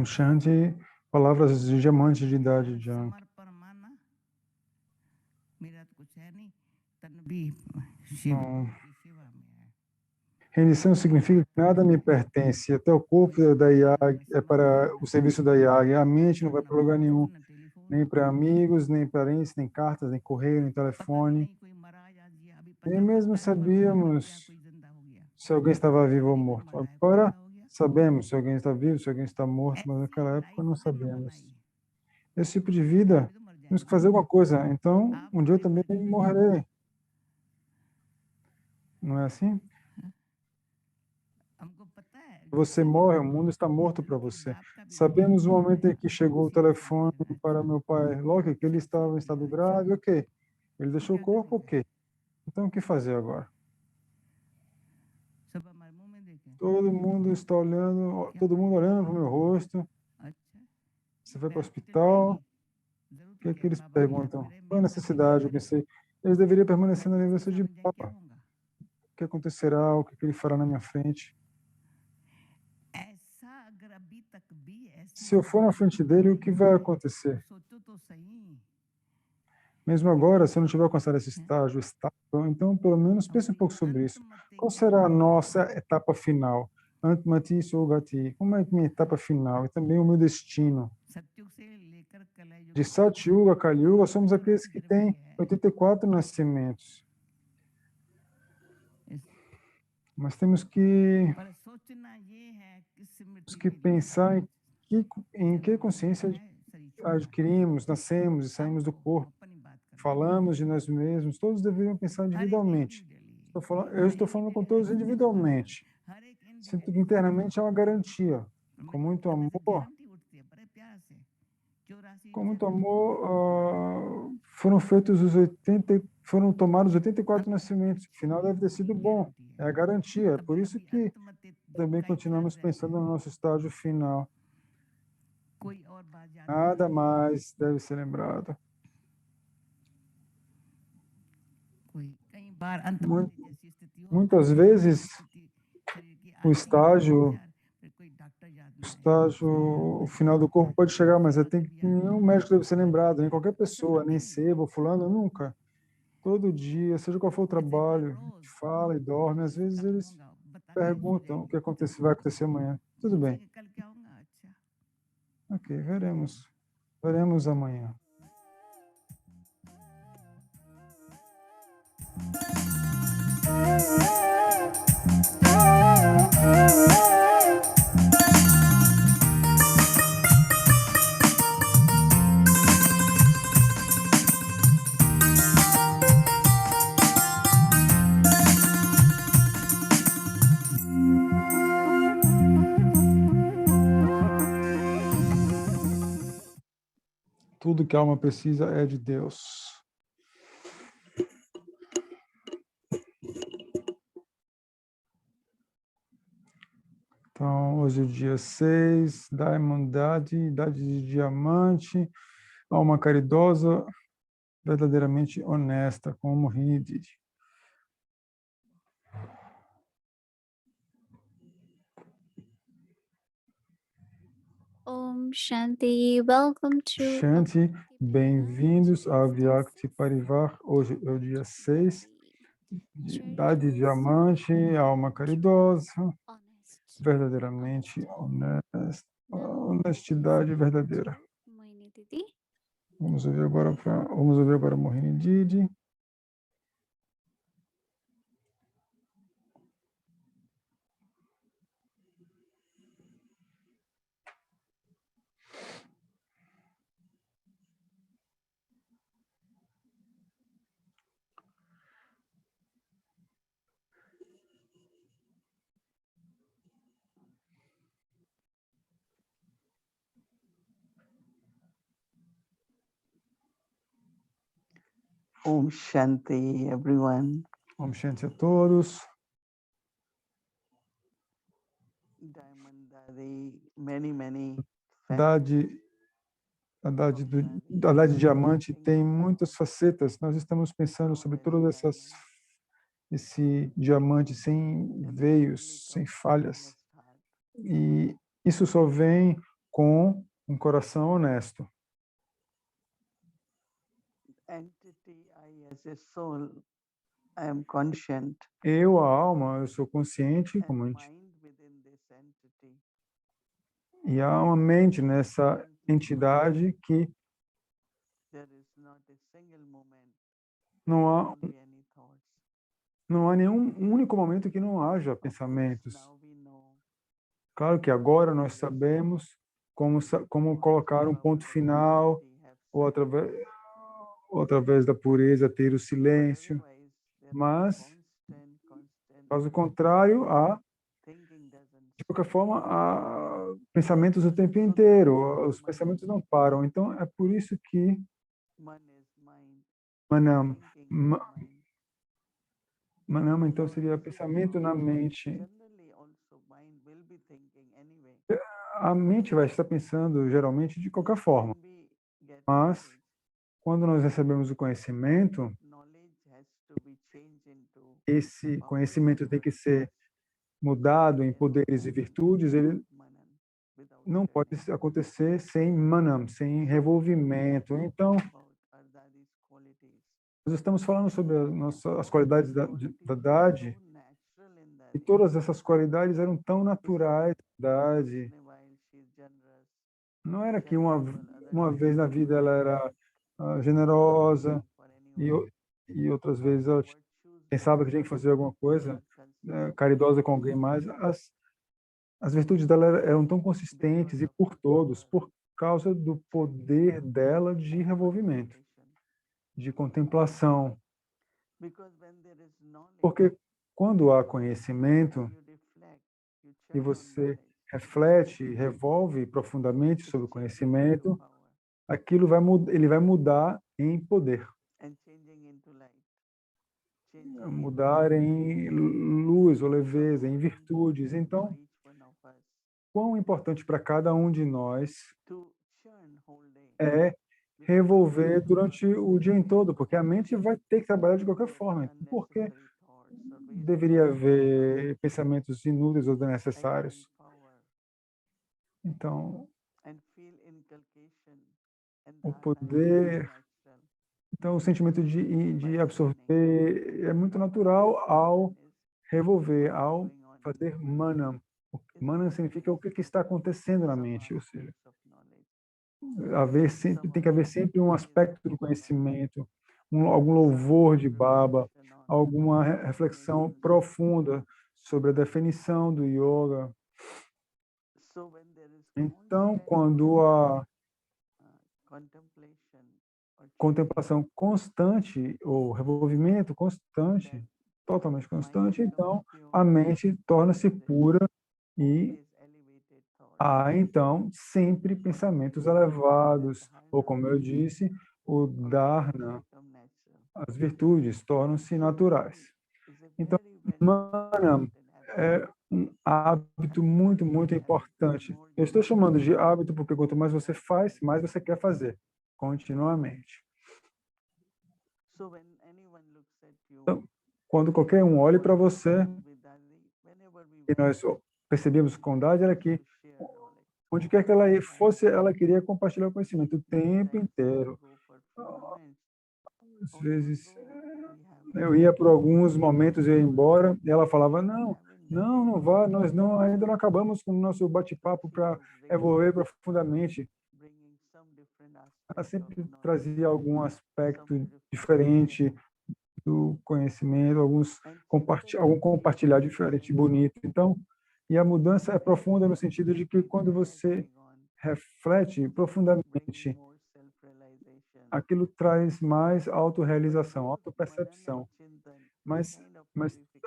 Om Shanti, palavras de diamante de idade de Yang. Rendição significa que nada me pertence, até o corpo da Yag é para o serviço da Yag. A mente não vai para lugar nenhum, nem para amigos, nem parentes, nem cartas, nem correio, nem telefone. Nem mesmo sabíamos se alguém estava vivo ou morto. Agora sabemos se alguém está vivo, se alguém está morto, mas naquela época não sabemos. Esse tipo de vida, temos que fazer alguma coisa. Então, um dia eu também morrerei. Não é assim? Você morre, o mundo está morto para você. Sabemos o momento em que chegou o telefone para meu pai, logo que ele estava em estado grave, ok. Ele deixou o corpo, ok. Então, o que fazer agora? Todo mundo está olhando, todo mundo olhando para o meu rosto. Você vai para o hospital, o que é que eles perguntam? Qual a necessidade? Eu pensei, eles deveriam permanecer na lembrança de Baba. O que acontecerá? O que ele fará na minha frente? Se eu for na frente dele, o que vai acontecer? Mesmo agora, se eu não tiver alcançado esse estágio estável, então pelo menos pense um pouco sobre isso. Qual será a nossa etapa final? Antmati Sogati. Como é que minha etapa final? E também o meu destino. De Satyuga a Kali Yuga, somos aqueles que têm 84 nascimentos. Mas temos que pensar em que consciência adquirimos, nascemos e saímos do corpo. Falamos de nós mesmos, todos deveriam pensar individualmente. Eu estou falando com todos individualmente. Sinto que internamente é uma garantia. Com muito amor, foram tomados 84 nascimentos. O final deve ter sido bom. É a garantia. É por isso que também continuamos pensando no nosso estágio final. Nada mais deve ser lembrado. Muitas vezes, o final do corpo pode chegar, mas nenhum médico deve ser lembrado, nem qualquer pessoa, nem sebo, fulano, nunca. Todo dia, seja qual for o trabalho, a gente fala e dorme, às vezes eles perguntam o que vai acontecer amanhã. Tudo bem. Ok, veremos. Veremos amanhã. Tudo que a alma precisa é de Deus. Então, hoje é o dia 6, Diamond Daddy, idade de diamante, alma caridosa, verdadeiramente honesta, como Rini. Om Shanti, welcome to Shanti, bem-vindos ao Vyakti Parivar. Hoje é o dia 6, idade de diamante, alma caridosa, verdadeiramente honesta, honestidade verdadeira. Vamos ouvir agora Mohini Didi. Om Shanti, everyone. Om Shanti a todos. Diamond Daddy, many. A idade de diamante tem muitas facetas. Nós estamos pensando sobre todas esse diamante sem veios, sem falhas. E isso só vem com um coração honesto. Entity, I as a soul, I am conscient, Eu, a alma, eu sou consciente, and como mind within this entity. e há uma mente nessa Currently, entidade que there is not a single moment, não there há, won't be any thoughts. não há nenhum único momento que não haja Of course, pensamentos. now we know Claro que agora nós sabemos como colocar um ponto final, ou através da pureza ter o silêncio, mas, caso contrário, há, de qualquer forma, há pensamentos o tempo inteiro, os pensamentos não param. Então, é por isso que Manam, Manama, então, seria pensamento na mente. A mente vai estar pensando, geralmente, de qualquer forma, mas, quando nós recebemos o conhecimento, esse conhecimento tem que ser mudado em poderes e virtudes, ele não pode acontecer sem manam, sem revolvimento. Então, nós estamos falando sobre as qualidades da Dade, e todas essas qualidades eram tão naturais da Dade. Não era que uma vez na vida ela era generosa e outras vezes ela pensava que tinha que fazer alguma coisa caridosa com alguém mais. As virtudes dela eram tão consistentes e por todos, por causa do poder dela de revolvimento, de contemplação. Porque quando há conhecimento e você reflete, revolve profundamente sobre o conhecimento, ele vai mudar em poder, mudar em luz ou leveza, em virtudes. Então, quão importante para cada um de nós é revolver durante o dia em todo, porque a mente vai ter que trabalhar de qualquer forma. Então, por que deveria haver pensamentos inúteis ou desnecessários? Então, o poder, então o sentimento de absorver é muito natural ao revolver, ao fazer manam. Manam significa o que está acontecendo na mente, ou seja, tem que haver sempre um aspecto do conhecimento, algum louvor de Baba, alguma reflexão profunda sobre a definição do yoga. Então, quando a contemplação constante, ou revolvimento constante, totalmente constante, então a mente torna-se pura e há, então, sempre pensamentos elevados, ou como eu disse, o dharana, as virtudes tornam-se naturais. Então, manam é um hábito muito, muito importante. Eu estou chamando de hábito porque quanto mais você faz, mais você quer fazer, continuamente. Então, quando qualquer um olhe para você, e nós percebemos com Dade, era que onde quer que ela fosse, ela queria compartilhar o conhecimento o tempo inteiro. Às vezes, eu ia por alguns momentos e ia embora, e ela falava, não vá, nós ainda não acabamos com o nosso bate-papo para evoluir profundamente. Ela sempre trazia algum aspecto diferente do conhecimento, algum compartilhar diferente, bonito. Então, e a mudança é profunda no sentido de que quando você reflete profundamente, aquilo traz mais autorrealização, autopercepção. Mas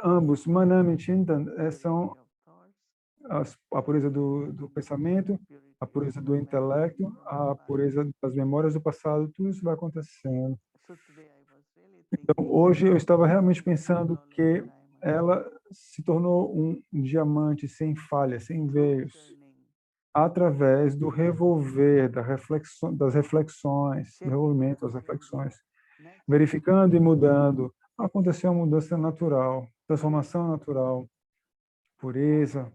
ambos, Manam e Chintan, são a pureza do pensamento, a pureza do intelecto, a pureza das memórias do passado, tudo isso vai acontecendo. Então, hoje eu estava realmente pensando que ela se tornou um diamante sem falha, sem veios, através do revolver, das reflexões, do revolvimento das reflexões, verificando e mudando. Aconteceu uma mudança natural, transformação natural, pureza,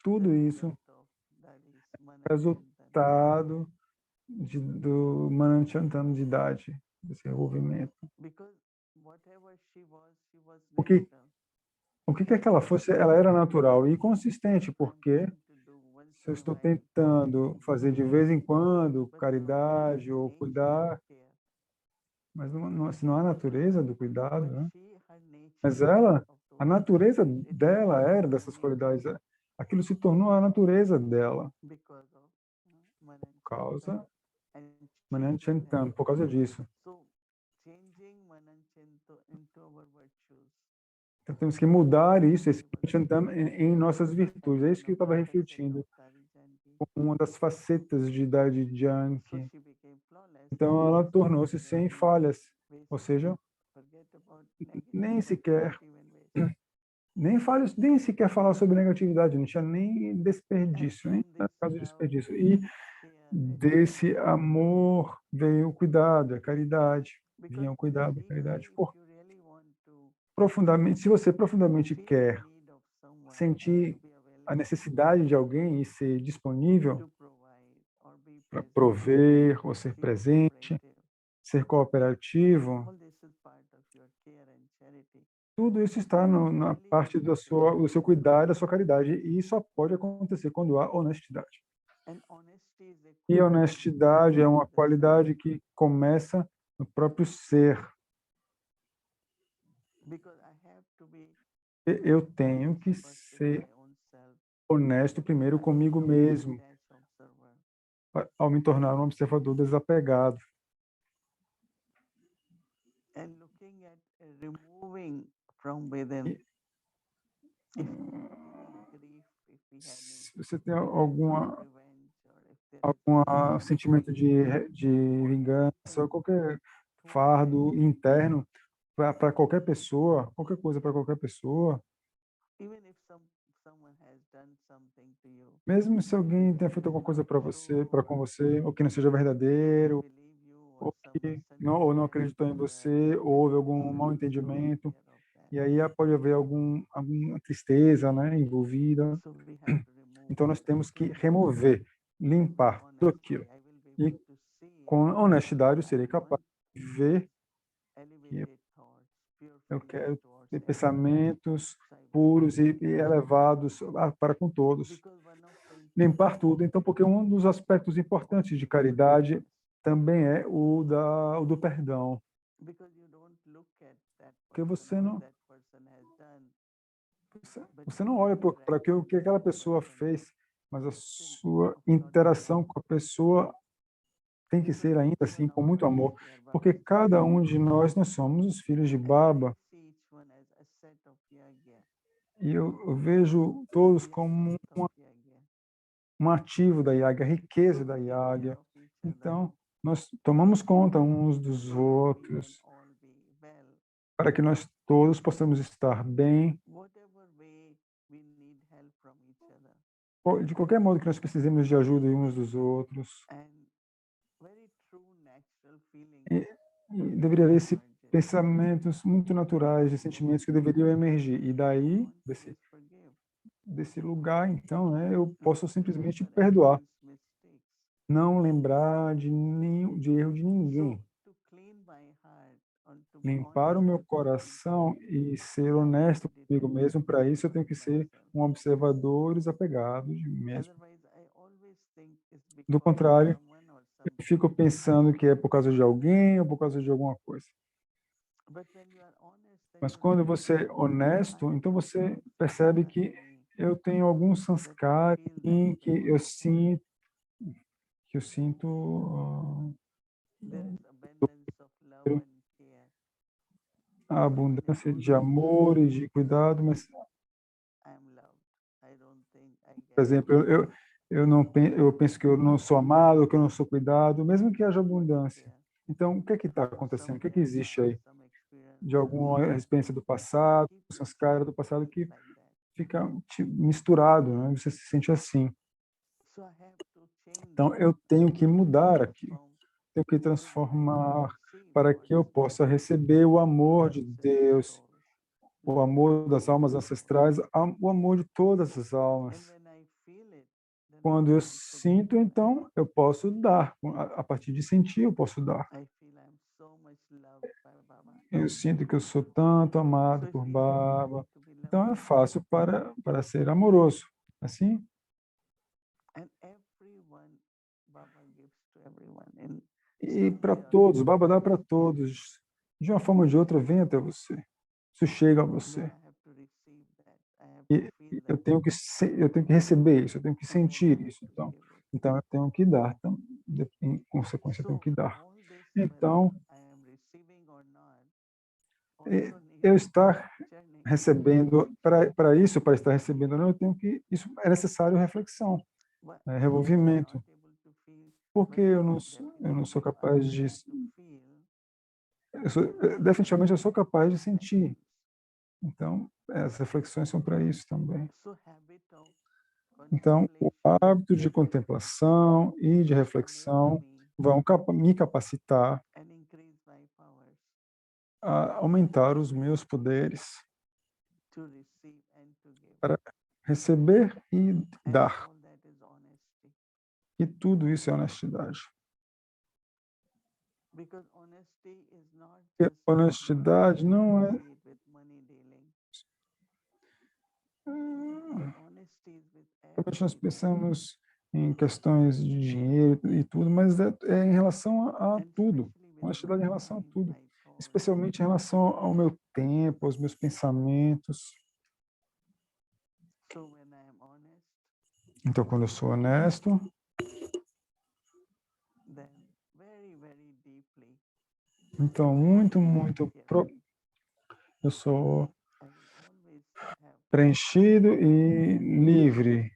tudo isso resultado do Mananchantana de idade, desse envolvimento. O que quer que ela fosse, ela era natural e consistente, porque se eu estou tentando fazer de vez em quando caridade ou cuidar, mas se não há natureza do cuidado, né? Mas ela, a natureza dela era dessas qualidades. Aquilo se tornou a natureza dela, por causa Mananchantana, por causa disso. Então temos que mudar isso, esse Mananchantana, em nossas virtudes. É isso que eu estava refletindo, como uma das facetas de idade Janki. Então ela tornou-se sem falhas, ou seja, nem sequer nem sequer falar sobre negatividade, não tinha nem desperdício, nem caso de desperdício. E desse amor veio o cuidado, a caridade, vinha o cuidado, a caridade. Profundamente, se você profundamente quer sentir a necessidade de alguém e ser disponível para prover ou ser presente, ser cooperativo, tudo isso está na parte do seu cuidado, da sua caridade, e só pode acontecer quando há honestidade. E honestidade é uma qualidade que começa no próprio ser. Eu tenho que ser honesto primeiro comigo mesmo, ao me tornar um observador desapegado. Se você tem algum sentimento de vingança, ou qualquer fardo interno para qualquer pessoa, qualquer coisa para qualquer pessoa, mesmo se alguém tenha feito alguma coisa para com você, ou que não seja verdadeiro, ou que ou não acreditou em você, ou houve algum mal entendimento, e aí pode haver alguma tristeza, né, envolvida. Então nós temos que remover, limpar tudo aquilo. E com honestidade eu serei capaz de ver que eu quero ter pensamentos puros e elevados para com todos. Limpar tudo. Então, porque um dos aspectos importantes de caridade também é o do perdão. Porque você não olha para o que aquela pessoa fez, mas a sua interação com a pessoa tem que ser ainda assim, com muito amor. Porque cada um de nós somos os filhos de Baba. E eu vejo todos como um ativo da Yagya, a riqueza da Yagya. Então, nós tomamos conta uns dos outros para que nós todos possamos estar bem. De qualquer modo que nós precisemos de ajuda uns dos outros. E deveria haver pensamentos muito naturais, de sentimentos que deveriam emergir. E daí, desse lugar, então, né, eu posso simplesmente perdoar. Não lembrar de erro de ninguém. Limpar o meu coração e ser honesto comigo mesmo, para isso eu tenho que ser um observador desapegado de mim mesmo. Do contrário, eu fico pensando que é por causa de alguém ou por causa de alguma coisa. Mas quando você é honesto, então você percebe que eu tenho algum sanskar em que eu sinto a abundância de amor e de cuidado, mas, por exemplo, eu penso que eu não sou amado, que eu não sou cuidado, mesmo que haja abundância. Então, o que é que está acontecendo? O que é que existe aí? De alguma experiência do passado, sanskara do passado que fica misturado, né? Você se sente assim. Então, eu tenho que mudar aquilo, tenho que transformar para que eu possa receber o amor de Deus, o amor das almas ancestrais, o amor de todas as almas. Quando eu sinto, então, eu posso dar. A partir de sentir, eu posso dar. I feel I'm so much loved by Baba. Eu sinto que eu sou tanto amado por Baba. Então, é fácil para ser amoroso. Assim, And everyone, Baba gives to everyone. And e para todos, Baba dá para todos. De uma forma ou de outra, vem até você. Isso chega a now você. I have to receive that. I have E to feel eu that. eu tenho que receber isso, eu tenho que So I sentir have isso. to Então, give it. então eu tenho que dar. Então, em consequência, eu tenho So que dar. all this, Então, whether I am receiving or not, e- also needs eu estar journey. recebendo, para isso, para estar recebendo, ou não, eu tenho que, isso é necessário reflexão, But né, I'm revolvimento, not able to feel, porque but there eu não is sou a capaz de, way to feel. definitivamente eu sou capaz de sentir. Então, as reflexões são para isso também. So habit of Então, o contemplation hábito de contemplação e de reflexão vão me capacitar and increase my powers a aumentar os meus poderes to receive and to give. para receber e And dar. all that is honesty. E tudo isso é honestidade. Because honesty is not E just honestidade não é with money dealing. But honesty is with realmente nós everything. pensamos em questões de dinheiro e tudo, mas é em relação a And tudo. especially with Honestidade em my relação a mind, tudo. my thoughts. Especialmente em relação ao meu tempo, aos meus pensamentos. So when I am honest, Então, quando eu sou honesto, then very, very deeply, então muito, yes, eu sou I will always have, preenchido e livre.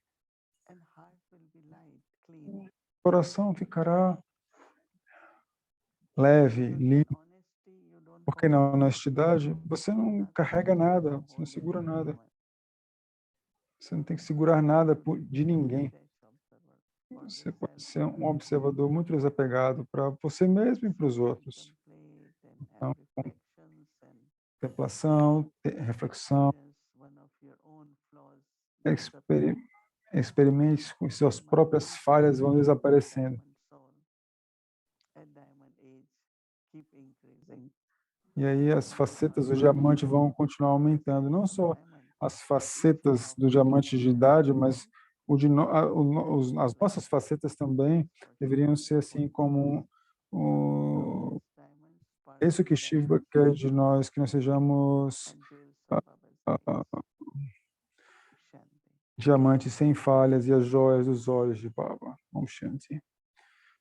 and heart will be light, clean. O coração ficará leve, Because limpo. in honesty, you don't Porque na hold honestidade você não nothing, carrega you nada, don't você não hold segura it, nada. anyone. Você não tem que segurar nada de ninguém. Detached observer for Você the pode self ser um observador muito desapegado para você mesmo e para os outros. contemplate and have Então, reflections and contemplação, reflexão, experience one of your own flaws experi- disappear. experimente com suas My próprias beautiful falhas vão desaparecendo. diamond soul at diamond age keep increasing. E aí as facetas do diamante vão continuar aumentando. Não só Diamond, as facetas do diamante de idade, mas as nossas facetas também deveriam ser assim como isso que Shiva quer de nós, que nós sejamos diamantes sem falhas e as joias dos olhos de Baba. Om Shanti.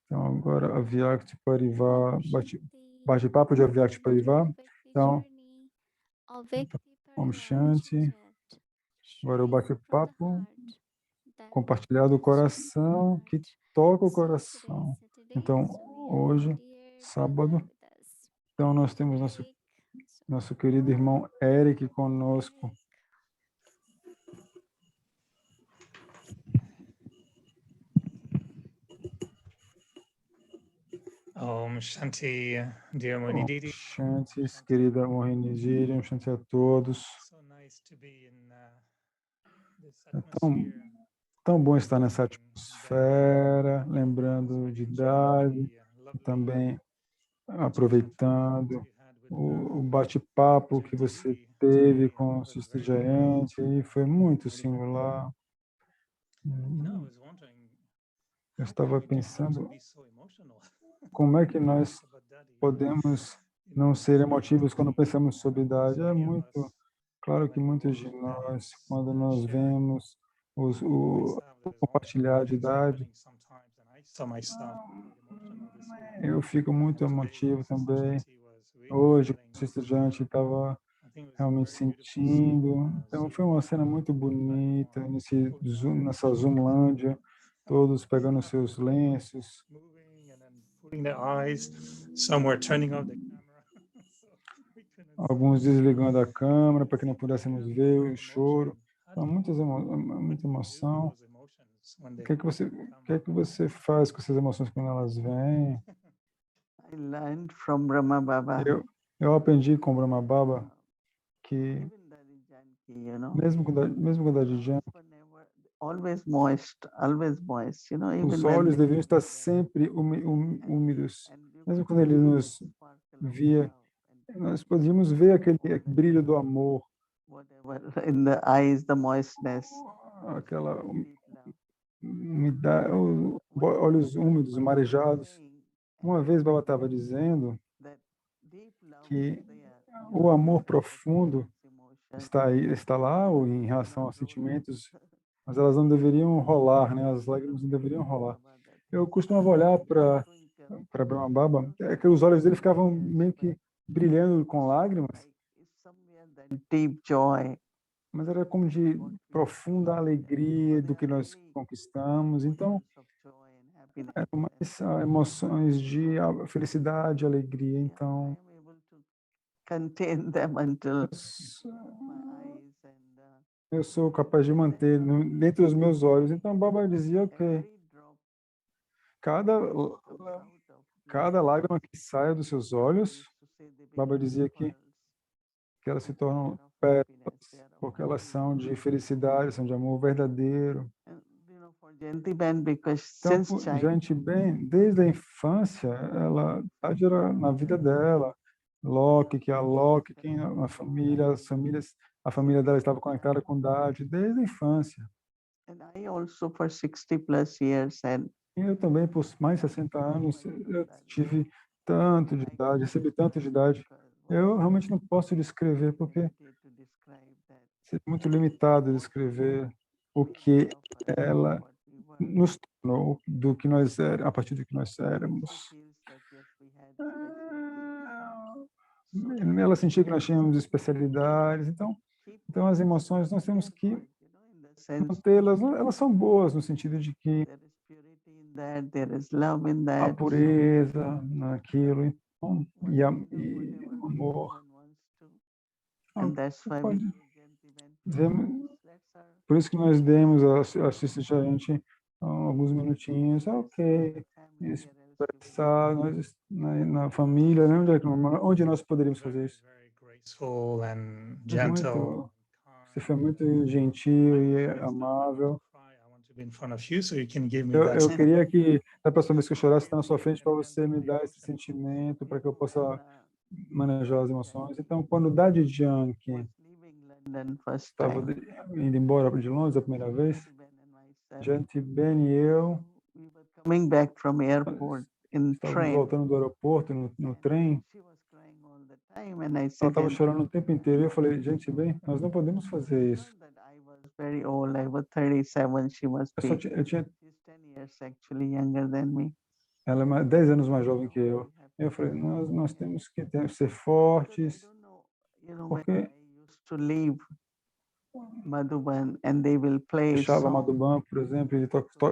Então, agora, Avyakti Parivar, bate-papo de Avyakti Parivar. Então, Om Shanti. Agora, o bate-papo compartilhar do coração, que toca o coração. Então, hoje, sábado, então nós temos nosso querido irmão Eric conosco. Om Shanti, dear Mohini Didi. Shanti, querida Mohini Didi, Om Shanti a todos. É tão bom estar nessa atmosfera, lembrando de Dali, e também aproveitando o bate-papo que você teve com o Sister Jayante, e foi muito singular. Eu estava pensando como é que nós podemos não ser emotivos quando pensamos sobre idade. É muito claro que muitos de nós, quando nós vemos o compartilhar de idade, eu fico muito emotivo também. Hoje, o estudante estava realmente sentindo. Então, foi uma cena muito bonita, nessa Zoomlândia, todos pegando seus lenços. Alguns desligando a câmera para que não pudéssemos ver o choro. Então, muita emoção. O que é que você faz com essas emoções quando elas vêm? I learned from Brahma Baba. Eu aprendi com Brahma Baba que Even Daddy Janki, you know, mesmo com Daddy Janki, always moist, you know, even Os when olhos they deviam estar look sempre and úmidos. and you Mesmo could quando ele see nos the sparkle of via, love and nós podíamos ver aquele brilho do amor, whatever in the eyes, the moistness, aquela deep love. umidade, olhos úmidos, marejados. Uma vez Baba estava dizendo That deep love que is there, you o know, amor profundo emotion. está aí, está lá ou em relação aos sentimentos, mas elas não deveriam rolar, né? As lágrimas não deveriam rolar. Eu costumava olhar para Brahma Baba, é que os olhos dele ficavam meio que brilhando com lágrimas, Deep joy. mas era como de profunda alegria do que nós conquistamos. Então, eram mais emoções de felicidade, alegria. Então, Contain them until s- my eyes and eu sou capaz de manter dentro dos meus olhos. Então, Baba dizia, ok, every drop cada, comes out of cada lágrima que sai dos seus olhos, used to say they Baba become dizia pearls. que elas se tornam They are of happiness, pétalas, they are of porque elas peace. são de felicidade, são de amor verdadeiro. And, you know, for Jayanti Ben, because Então, since gente, bem, desde a infância, ela era na vida dela. Loki, que é a Loki, quem a família, a família dela estava conectada com Dade desde a infância. and I also for 60 plus years and E eu também, por mais de 60 anos, eu tive tanto de idade, recebi tanto de idade. Eu realmente não posso descrever, porque é muito limitado descrever o que ela nos tornou, do que nós éramos, a partir do que nós éramos. Ela sentia que nós tínhamos especialidades, então as emoções nós temos que mantê-las, elas são boas no sentido de que a pureza naquilo então, e o amor. Pode por isso que nós demos a assistência a gente alguns minutinhos, ok, expressar nós na família, né? Onde nós poderíamos fazer isso? Very graceful and gentle. Você foi muito gentil e amável. Eu queria que, da próxima vez que eu chorasse, estar na sua frente para você me dar esse sentimento, para que eu possa manejar as emoções. Então, quando o Dade Yankee estava indo embora de Londres a primeira vez, Jayanti Ben e eu coming back from airport in estávamos train. voltando do aeroporto no trem. She was crying all the time and I Ela said, estava chorando o tempo inteiro. E eu falei, gente, bem, nós não podemos fazer isso. I was very old. I was 37. She must be. Eu tinha, She's 10 years actually younger than me. ela é 10 anos mais jovem que eu. Eu falei, nós temos que ser fortes, You know, when porque I used to leave Madhuban and they will play deixava songs, Madhuban, por exemplo,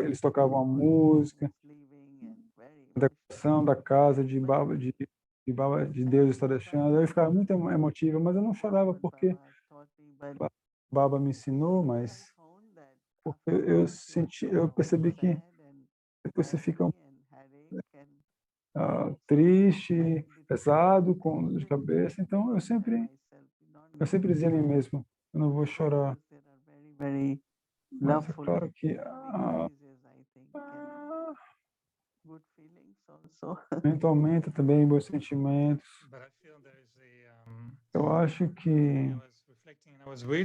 eles tocavam a música, leaving and very a decoração da casa de Baba de Deus está deixando. Eu ficava muito emotiva, mas eu não chorava porque Baba me ensinou, mas porque eu percebi que depois você fica triste, pesado, com dor de cabeça. Então eu sempre dizia a mim mesmo, eu não vou chorar. Mas é claro que aumenta também bons sentimentos. Eu acho que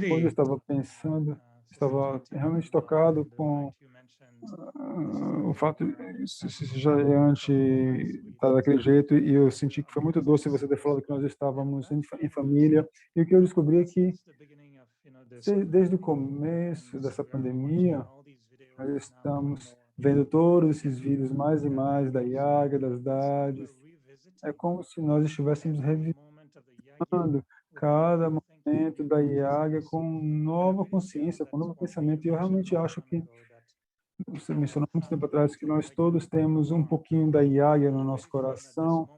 quando eu estava pensando, estava realmente tocado com o fato de Jayante estar daquele jeito, e eu senti que foi muito doce você ter falado que nós estávamos em família. E o que eu descobri é que desde o começo dessa pandemia, nós estamos vendo todos esses vídeos mais e mais da Yaga, das Dades. É como se nós estivéssemos revisando cada momento da Yaga com nova consciência, com novo pensamento. E eu realmente acho que, você mencionou muito tempo atrás, que nós todos temos um pouquinho da Yaga no nosso coração.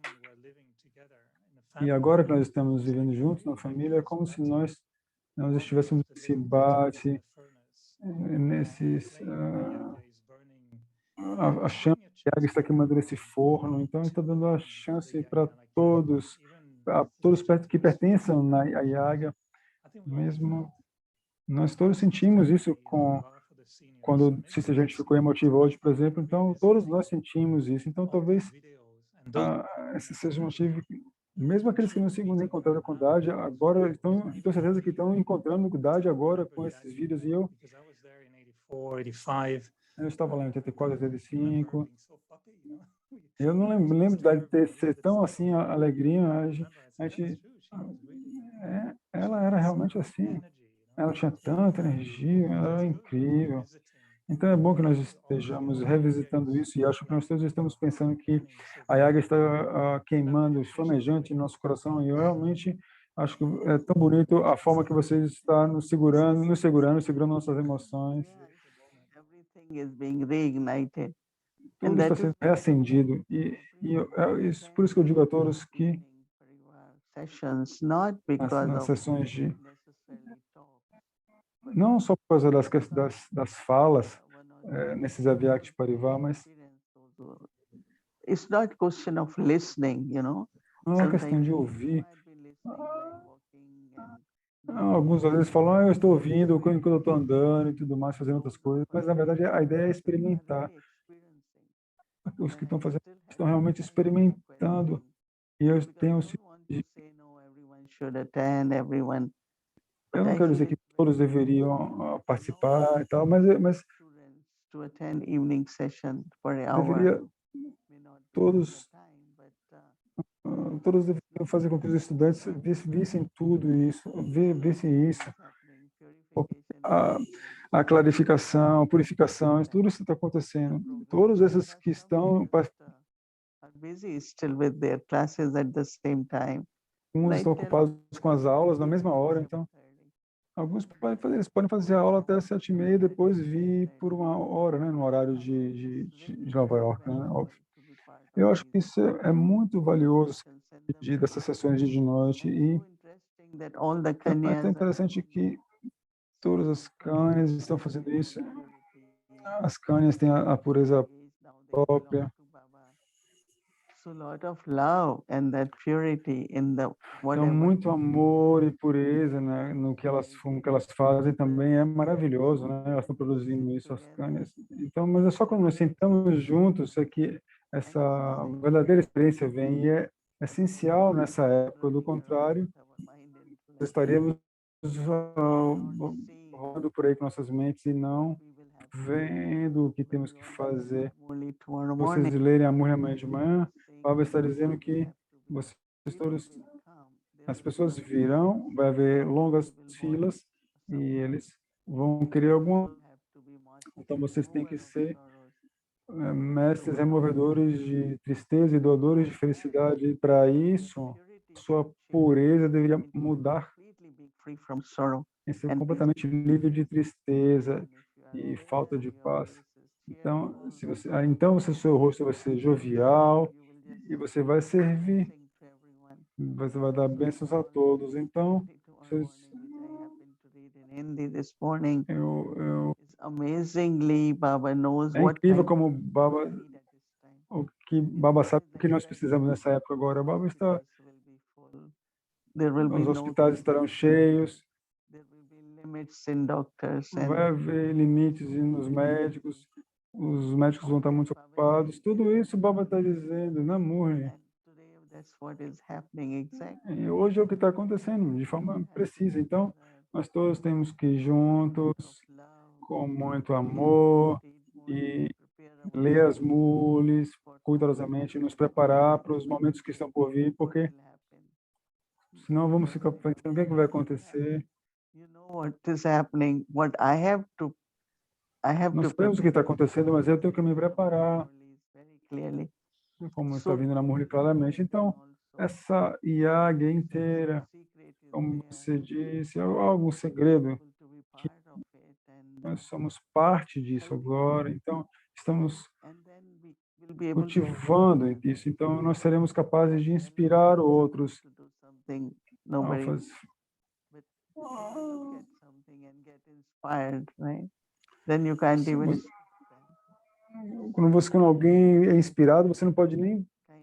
E agora que nós estamos vivendo juntos na família, é como se nós estivéssemos nesse embate, a chama de Yaga está queimando nesse forno, então está dando a chance para todos que pertençam à Yaga, mesmo nós todos sentimos isso com quando se a gente ficou emotivo hoje, por exemplo, então todos nós sentimos isso. Então talvez esse seja um motivo que, mesmo aqueles que não se encontraram com Dade, agora estão, tenho certeza que estão encontrando com Dade agora com esses vídeos. E eu estava lá em 84, 85. Eu não lembro de Dade ter ser tão assim alegrinha. A gente ela era realmente assim. Ela tinha tanta energia, ela era incrível. Então é bom que nós estejamos revisitando isso, e acho que nós todos estamos pensando que a Yaga está queimando, flamejante em nosso coração, e eu realmente acho que é tão bonito a forma que vocês estão segurando nossas emoções. Everything is being reignited. Tudo está sendo reacendido. Isso, por isso que eu digo a todos que Sessions, not because nas of sessões de, necessarily talk. não só por causa das falas, nesses Avyakti Parivar, mas It's not question of listening, não é uma questão de ouvir. Alguns às vezes falam, eu estou ouvindo quando eu estou andando e tudo mais, fazendo outras coisas, mas na verdade a ideia é experimentar. Os que estão fazendo estão realmente experimentando. E eu tenho eu não quero dizer que todos deveriam participar e tal, mas deveria todos deveriam fazer com que os estudantes vissem tudo isso, vissem isso. A clarificação, a purificação, tudo isso está acontecendo. Todos esses que estão uns estão ocupados com as aulas na mesma hora, então alguns podem fazer a aula até às 7h30 e depois vir por 1 hora, né, no horário de Nova York, né, óbvio. Eu acho que isso é muito valioso, dessas sessões de noite, e é tão interessante que todas as Kanyas estão fazendo isso. As Kanyas têm a pureza própria. Então, muito amor e pureza, né, no que elas fazem também é maravilhoso, né? Elas estão produzindo isso, as Kanyas. Então, mas é só quando nós sentamos juntos é que essa verdadeira experiência vem, e é essencial nessa época. Do contrário, estaríamos rodando por aí com nossas mentes e não vendo o que temos que fazer. Vocês lerem a Murli amanhã de manhã, Baba está dizendo que vocês todos, as pessoas virão, vai haver longas filas e eles vão querer alguma. Então vocês têm que ser mestres removedores de tristeza e doadores de felicidade. E para isso, sua pureza deveria mudar em ser completamente livre de tristeza e falta de paz. Então, o seu rosto vai ser jovial e você vai servir. Você vai dar bênçãos a todos. Então, é incrível como Baba sabe o que nós precisamos nessa época agora. Baba está, os hospitais estarão cheios, vai haver limites nos médicos, os médicos vão estar muito ocupados. Tudo isso Baba está dizendo na Murli. E hoje é o que está acontecendo, de forma precisa. Então, nós todos temos que ir juntos, com muito amor, e ler as Murlis cuidadosamente, nos preparar para os momentos que estão por vir, porque senão vamos ficar pensando o que vai acontecer. Nós sabemos o que está acontecendo, mas eu tenho que me preparar, como está vindo na Murli claramente. Então, essa Yagya inteira, como você disse, é algum segredo que nós somos parte disso agora. Então, estamos cultivando isso. Então, nós seremos capazes de inspirar outros a fazer. Quando alguém é inspirado, você não pode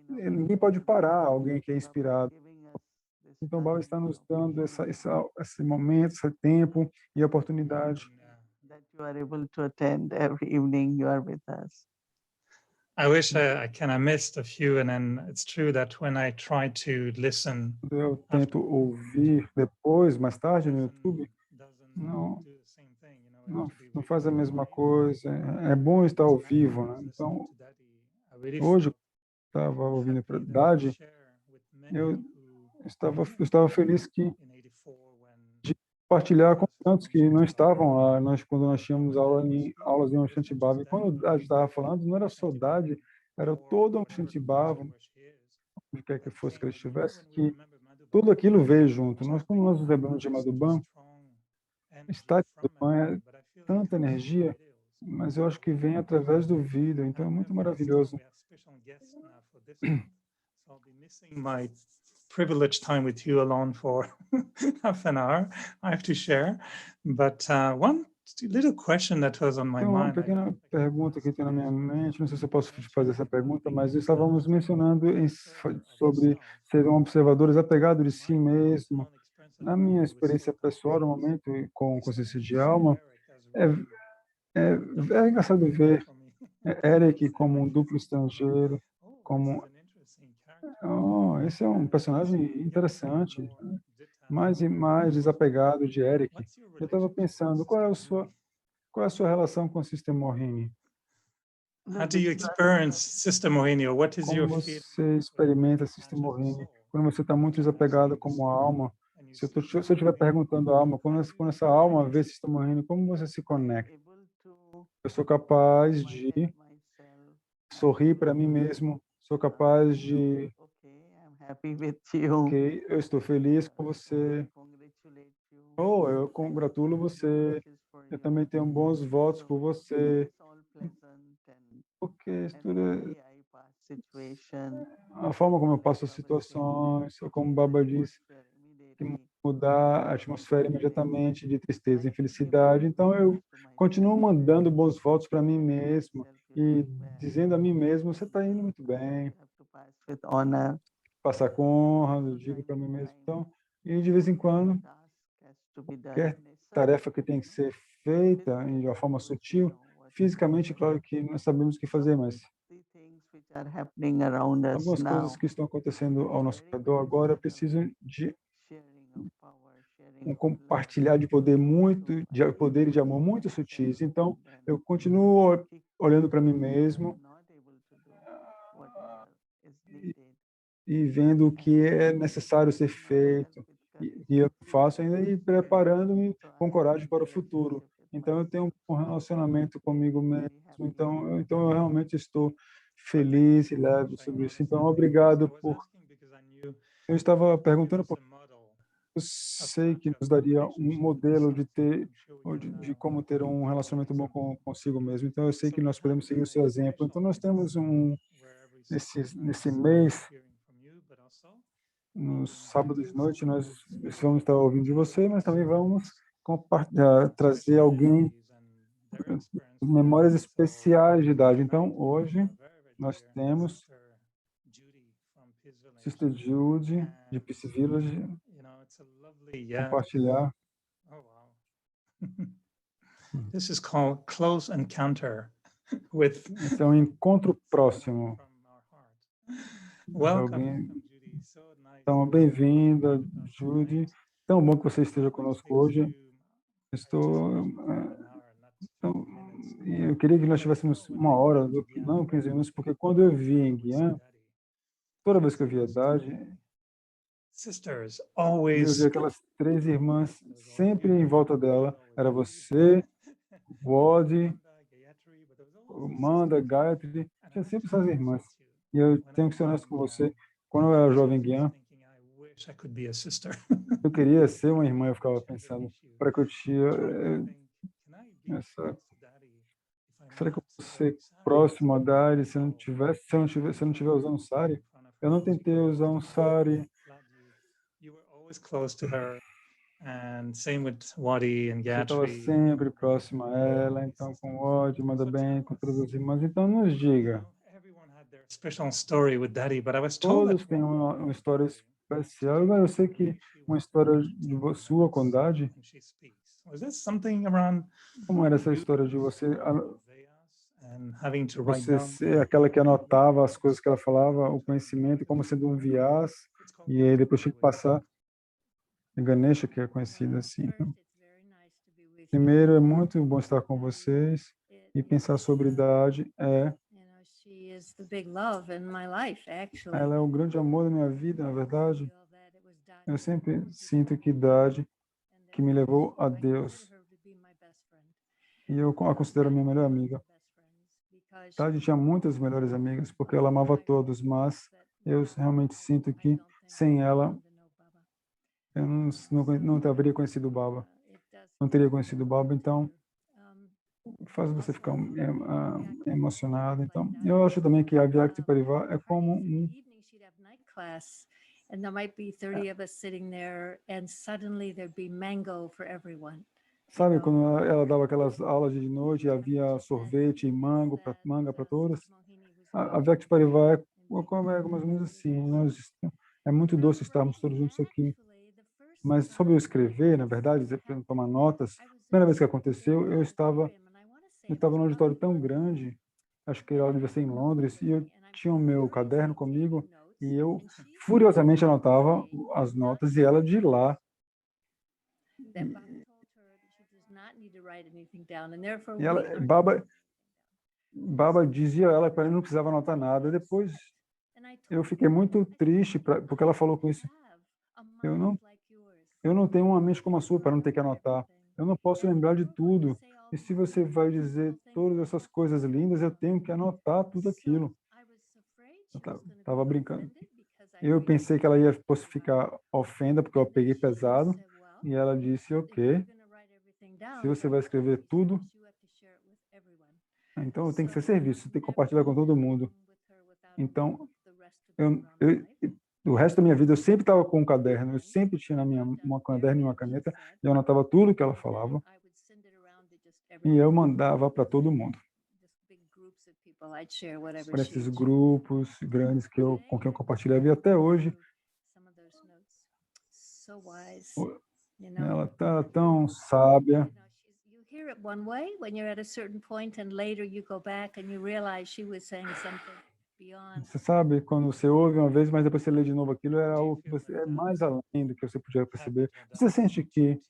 ninguém pode parar alguém que é inspirado. Então, o Baba está nos dando esse momento, esse tempo e oportunidade you are able to attend every evening. You are with us. I wish I missed a few, and then it's true that when I try to listen, Eu tento ouvir depois, mais tarde, no YouTube, doesn't não, do the same thing, you know, we não, have to be não with faz a you mesma online. coisa. É bom estar ao Tonight, when vivo, I né? was listening Então, to Daddy, I really hoje eu felt estava ouvindo happy that I could Dade, share with many eu who eu estava feliz que in 84 when compartilhar com tantos que não estavam lá. Quando nós tínhamos aulas em Oxante Baba, e quando o Dade estava falando, não era só Dade, era todo Oxante Baba, onde quer que fosse que ele estivesse, que tudo aquilo veio junto. Quando nós nos lembramos de Madhuban, está de Madhuban é tanta energia, mas eu acho que vem através do vídeo, então é muito maravilhoso. My privileged time with you alone for half an hour. I have to share, but one little question that was on my Tem uma mind. pequena pergunta que tem na minha mente, não sei se eu posso te fazer essa pergunta, mas estávamos mencionando sobre ser um observador desapegado de si mesmo. Na minha experiência pessoal, no momento com consciência de alma, é, é engraçado ver Eric como um duplo estrangeiro, como esse é um personagem interessante, né? Mais e mais desapegado de Eric. Eu estava pensando, qual é a sua relação com o Sister Mohini? How do you experience Sister Mohini, or what is Como your feeling? você experimenta Sister Mohini quando você está muito desapegado como alma? Se eu estiver perguntando à alma, quando essa alma vê Sister Mohini, como você se conecta? Eu sou capaz de sorrir para mim mesmo, sou capaz de ok, eu estou feliz com você. Oh, eu congratulo você. Eu também tenho bons votos por você. Porque isso tudo a forma como eu passo as situações, ou como o Baba diz, que mudar a atmosfera imediatamente de tristeza e felicidade. Então, eu continuo mandando bons votos para mim mesmo e dizendo a mim mesmo, você está indo muito bem. Passar com honra, eu digo para mim mesmo. Então, e de vez em quando, qualquer tarefa que tem que ser feita de uma forma sutil, fisicamente, claro que nós sabemos o que fazer, mas algumas coisas que estão acontecendo ao nosso redor agora precisam de um compartilhar de poder de poder e de amor muito sutis. Então, eu continuo olhando para mim mesmo e vendo o que é necessário ser feito, e eu faço ainda e preparando-me com coragem para o futuro. Então, eu tenho um relacionamento comigo mesmo, então eu realmente estou feliz e leve sobre isso. Então, obrigado por... Eu estava perguntando por... Eu sei que nos daria um modelo de como ter um relacionamento bom consigo mesmo. Então, eu sei que nós podemos seguir o seu exemplo. Então, nós temos nesse mês, nos sábados de noite, nós vamos estar ouvindo de você, mas também vamos trazer alguém, memórias especiais de idade. Então, hoje, nós temos Sister Judy, de Peace Village, compartilhar. This is called Close Encounter with. Esse é um encontro próximo. Welcome. Então, bem-vinda, Judy. Tão bom que você esteja conosco hoje. Então, eu queria que nós tivéssemos uma hora, não 15 minutos, porque quando eu vi em Guiana, toda vez que eu via Dade, eu via aquelas 3 irmãs sempre em volta dela. Era você, Wadi, Manda, Gayatri, tinha sempre essas irmãs. E eu tenho que ser honesto com você, quando eu era jovem guiã, eu queria ser uma irmã, eu ficava pensando, para que eu tinha será que eu vou ser próximo a Dari se eu não tiver usando sari? Eu não tentei usar um sari. Você estava sempre próximo a ela, então com ódio, manda bem, com todas as irmãs. Então nos diga. Todos têm uma história especial. Agora eu sei que uma história de sua com Dade, Was that something around Como era essa história de and having to write você down? ser aquela que anotava as coisas que ela falava, o conhecimento, como sendo um viés, e aí depois tinha que passar. Ganesha, que é conhecida assim. Primeiro, é muito bom estar com vocês e pensar sobre idade. Ela é o grande amor da minha vida, na verdade. Eu sempre sinto que idade que me levou a Deus. E eu a considero minha melhor amiga. Tade tinha muitas melhores amigas, porque ela amava todos, mas eu realmente sinto que sem ela eu não teria conhecido o Baba. Não teria conhecido o Baba, então faz você ficar emocionado. Então, eu acho também que a Vyakti Parivar é como And there might be 30 of us sitting there, and suddenly there'd be mango for everyone. Sabe, quando ela dava aquelas aulas de noite e havia sorvete e manga para todas? A Vyakti Parivar é mais ou menos assim. É muito doce estarmos todos juntos aqui. Mas sobre eu escrever, na verdade, tomar notas, a primeira vez que aconteceu, eu estava num auditório tão grande, acho que ela devia ser em Londres, e eu tinha o meu caderno comigo, e eu furiosamente anotava as notas, e ela de lá. E ela, Baba dizia a ela para ele não precisava anotar nada. Depois eu fiquei muito triste porque ela falou com isso. Eu não tenho uma mente como a sua para não ter que anotar. Eu não posso lembrar de tudo. E se você vai dizer todas essas coisas lindas, eu tenho que anotar tudo aquilo. Eu estava brincando. Eu pensei que ela ia ficar ofenda, porque eu peguei pesado. E ela disse, ok, se você vai escrever tudo, então tem que ser serviço, tem que compartilhar com todo mundo. Então, o resto da minha vida eu sempre estava com um caderno, eu sempre tinha um caderno e uma caneta, e eu anotava tudo que ela falava, e eu mandava para todo mundo. Para esses grupos grandes com quem eu compartilhava, e até hoje, ela está tão sábia. Você sabe, quando você ouve uma vez, mas depois você lê de novo aquilo, é algo que você é mais além do que você podia perceber. Você sente que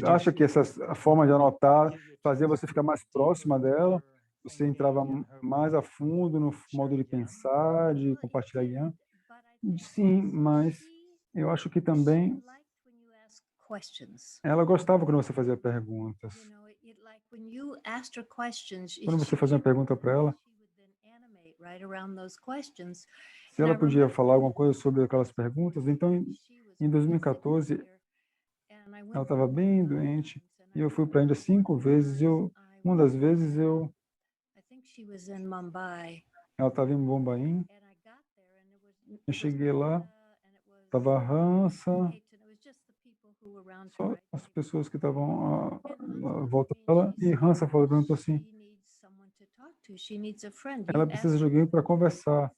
acha que a forma de anotar fazia você ficar mais próxima dela? Você entrava mais a fundo no modo de pensar, de compartilhar? Sim, mas eu acho que também ela gostava quando você fazia perguntas. Quando você fazia uma pergunta para ela, se ela podia falar alguma coisa sobre aquelas perguntas, então em 2014 ela estava bem doente e eu fui para a Índia 5 vezes. Uma das vezes ela estava em Bombaim. Eu cheguei lá, estava a Hansa, só as pessoas que estavam à volta dela, e Hansa perguntou assim, ela precisa de alguém para conversar.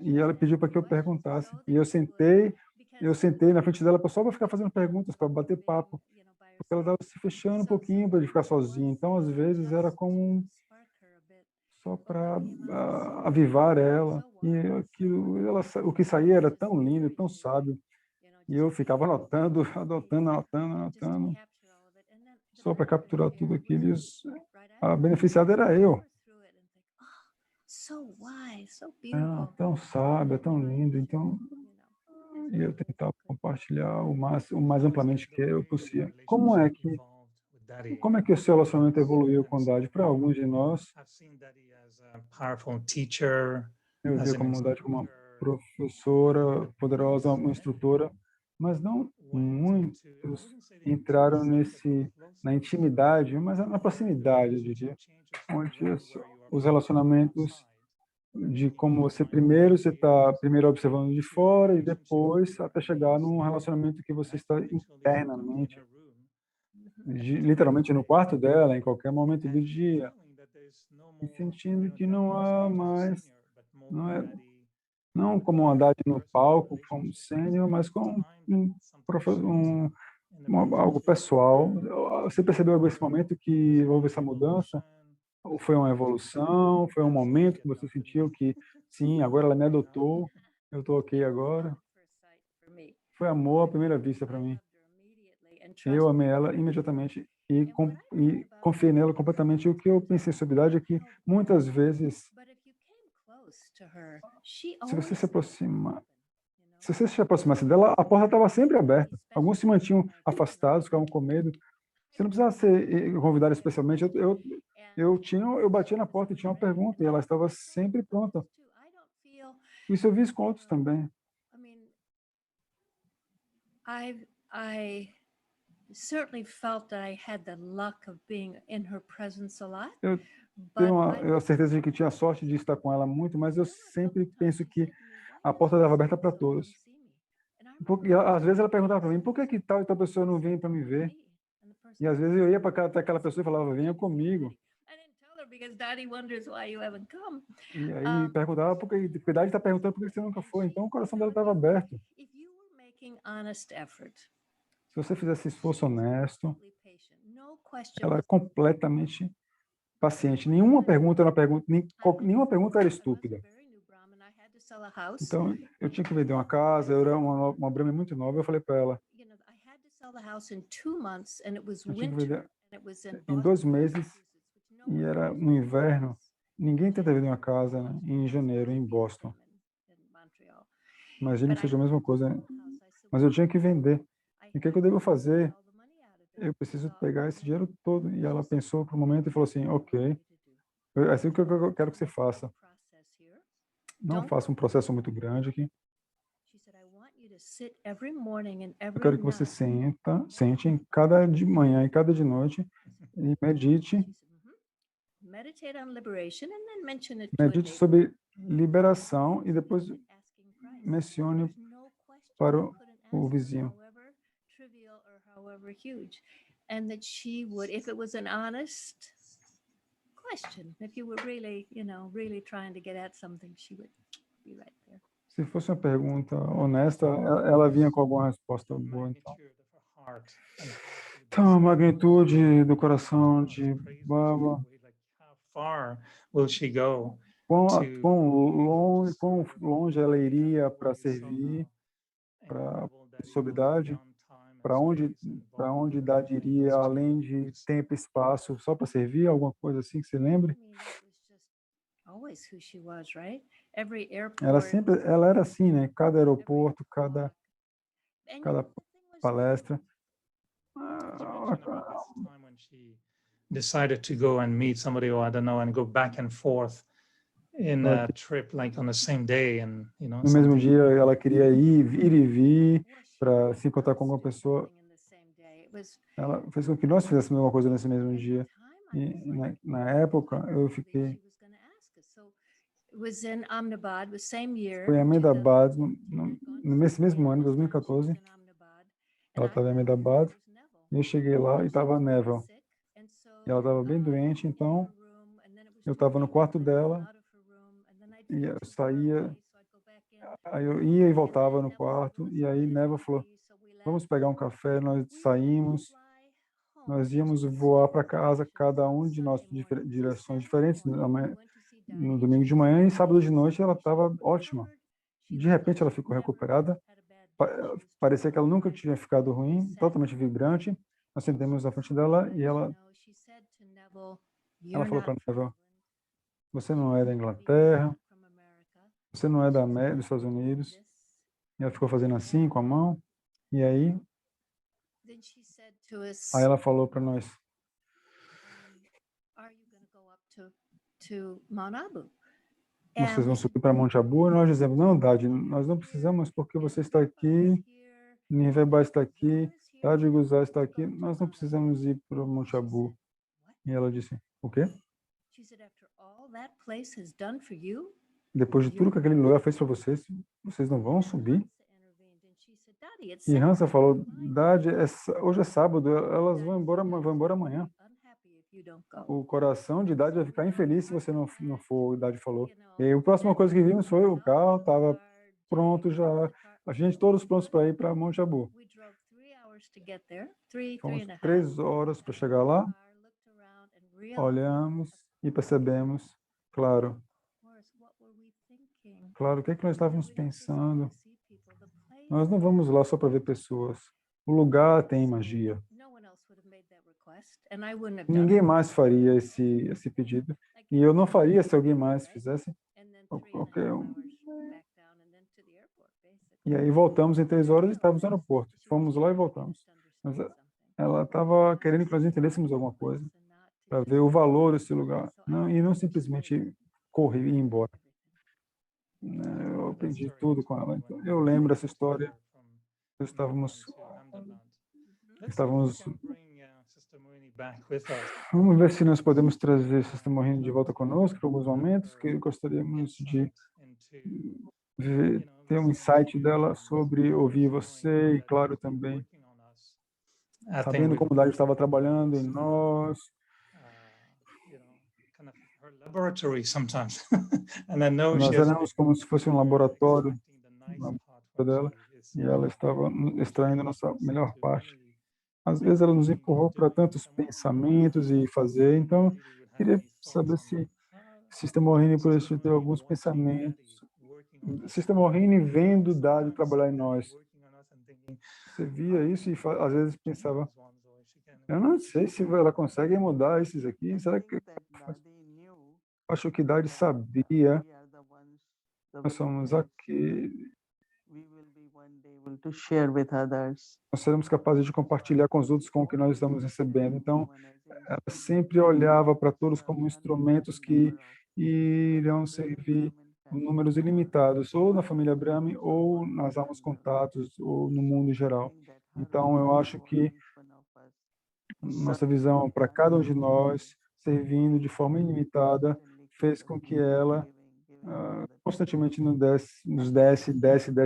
E ela pediu para que eu perguntasse. E eu sentei na frente dela só para ficar fazendo perguntas, para bater papo. Porque ela estava se fechando um pouquinho para ficar sozinha. Então, às vezes, era como só para avivar ela. E o que saía era tão lindo, tão sábio. E eu ficava anotando, só para capturar tudo aquilo. A beneficiada era eu. Tão sábia, tão lindo. Então, eu tentava compartilhar o mais amplamente que eu possível. Como é que o seu relacionamento evoluiu com Dade? Para alguns de nós, eu via como Dade como uma professora poderosa, uma instrutora, mas não muitos entraram na intimidade, mas na proximidade, eu diria, onde os relacionamentos de como você está primeiro observando de fora e depois até chegar num relacionamento que você está internamente, literalmente no quarto dela, em qualquer momento do dia, e sentindo que não há mais, não como uma Haddad no palco, como sênior, mas como algo pessoal. Você percebeu nesse momento que houve essa mudança? Ou foi uma evolução? Foi um momento que você sentiu que, sim, agora ela me adotou, eu estou ok agora? Foi amor à primeira vista para mim. Eu amei ela imediatamente e confiei nela completamente. E o que eu pensei sobre idade é que, muitas vezes, se você se aproximar, se você se aproximasse dela, a porta estava sempre aberta. Alguns se mantinham afastados, ficavam com medo. Você não precisava ser convidado especialmente. Eu batia na porta e tinha uma pergunta, e ela estava sempre pronta. Isso eu vi isso com outros também. I certainly felt that I had the luck of being in her presence a lot. Eu tenho a certeza de que tinha sorte de estar com ela muito, mas eu sempre penso que a porta estava aberta para todos. Porque, às vezes ela perguntava para mim, por que tal e tal pessoa não vem para me ver? E às vezes eu ia para até aquela pessoa e falava, venha comigo. E aí perguntava, porque a Daddy está perguntando por que você nunca foi. Então o coração dela estava aberto. Se você fizesse esforço honesto, ela é completamente paciente. Nenhuma pergunta era estúpida. Então, eu tinha que vender uma casa, eu era uma Brahma muito nova, eu falei para ela, eu tinha que vender em 2 meses, e era no inverno. Ninguém tenta vender uma casa, né, em janeiro, em Boston. Imagino que seja a mesma coisa, né? Mas eu tinha que vender. E o que eu devo fazer? Eu preciso pegar esse dinheiro todo. E ela pensou por um momento e falou assim, ok, é assim que eu quero que você faça. Não faça um processo muito grande aqui. Eu quero que você sente em cada de manhã e cada de noite e medite sobre liberação e depois mencione para o vizinho. And that she would, if it was an honest question, if you were really, really trying to get at something, she would be right there. Se fosse uma pergunta honesta, ela vinha com alguma resposta boa, então. Então, a magnitude do coração de Baba. Quão longe ela iria para servir, para sobre idade? Para onde idade iria, além de tempo e espaço, só para servir? Alguma coisa assim que você lembre? Ela era assim, né? Cada aeroporto, cada palestra. Decided to go and meet somebody, or I don't know, and go back and forth in a trip like on the same day, and no mesmo dia ela queria ir e vir para se encontrar com alguma pessoa. Ela fez com que nós fizéssemos alguma coisa nesse mesmo dia. E na época eu fiquei. Foi em Ahmedabad, nesse mesmo ano, 2014. Ela estava em Ahmedabad e eu cheguei lá e estava a Neville. E ela estava bem doente, então eu estava no quarto dela e eu saía, aí eu ia e voltava no quarto, e aí Neville falou, vamos pegar um café. Nós saímos, nós íamos voar para casa, cada um de nós de direções diferentes, no domingo de manhã, e sábado de noite ela estava ótima. De repente ela ficou recuperada, parecia que ela nunca tinha ficado ruim, totalmente vibrante. Nós sentamos na frente dela e ela falou para Neville, você não é da Inglaterra, você não é dos Estados Unidos. E ela ficou fazendo assim com a mão. E aí ela falou para nós, vocês vão subir para Monte Abu? E nós dizemos, não, Dade, nós não precisamos, porque você está aqui, Niveba está aqui, Dade Guzar está aqui, nós não precisamos ir para o Monte Abu. E ela disse, o quê? Depois de tudo que aquele lugar fez para vocês, vocês não vão subir? E Hansa falou, Dade, hoje é sábado, elas vão embora amanhã. you don't go. o coração de Idade vai ficar infeliz se você não for, Idade falou. You know, E aí, a próxima coisa que vimos foi o carro, estava pronto já, a gente todos prontos para ir para Monte Abu. we drove 3 hours to get there, three Fomos and a half. 3 horas para chegar lá, Car, looked around and realized, olhamos e percebemos, claro, Morris, what were we thinking? claro, o que é que nós estávamos We don't just go pensando? to see people. The place Nós não vamos lá só para ver pessoas. O lugar tem magia. no one else would have made that request, and I wouldn't have done Ninguém it. mais faria esse pedido. I E came eu não back faria home, se alguém mais right? fizesse. And then O- 3 and a half qualquer um. hours back down and then to the airport, basically. E aí voltamos em 3 horas e estávamos no aeroporto. Fomos lá e voltamos. Mas ela estava querendo que nós entendêssemos alguma coisa para ver o valor desse lugar. E não simplesmente correr e ir embora. Né, eu aprendi tudo com ela. Então, eu lembro essa história. Estávamos Vamos ver se nós podemos trazer Sister Maureen de volta conosco por alguns momentos, que gostaríamos de ter um insight dela sobre ouvir você e, claro, também sabendo como Dário estava trabalhando em nós. Laboratory sometimes. And I know Nós she has éramos como se fosse um laboratório nice part dela, is, e ela estava extraindo a nossa melhor parte. Às vezes ela nos empurrou para tantos pensamentos e fazer, então queria saber se Sister Maureen, por isso, tem alguns pensamentos. Sister Maureen vendo Dário trabalhar em nós. Você via isso e às vezes pensava, eu não sei se ela consegue mudar esses aqui, será que acho que Dário sabia, nós somos aqui, nós seremos capazes de compartilhar com os outros com o que nós estamos recebendo. Então, ela sempre olhava para todos como instrumentos que irão servir números ilimitados, ou na família Brahmin, ou nas almas contatos, ou no mundo em geral. Então, eu acho que nossa visão para cada um de nós, servindo de forma ilimitada, fez com que ela constantemente nos desse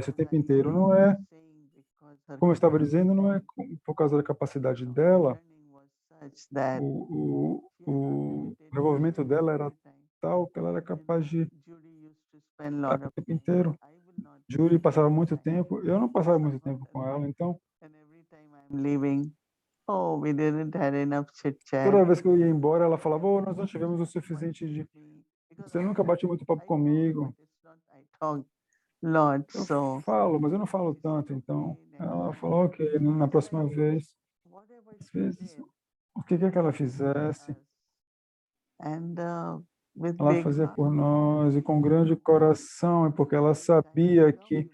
o tempo inteiro. Não é, como eu estava dizendo, não é por causa da capacidade dela, o desenvolvimento dela era tal que ela era capaz de estar o tempo inteiro. Julie passava muito tempo, eu não passava muito tempo com ela, então toda vez que eu ia embora, ela falava, nós não tivemos o suficiente de... Você nunca bate muito papo comigo. Eu falo, mas eu não falo tanto, então ela falou, ok, na próxima vez, às vezes, o que que ela fizesse, ela fazia por nós, e com grande coração, porque ela sabia que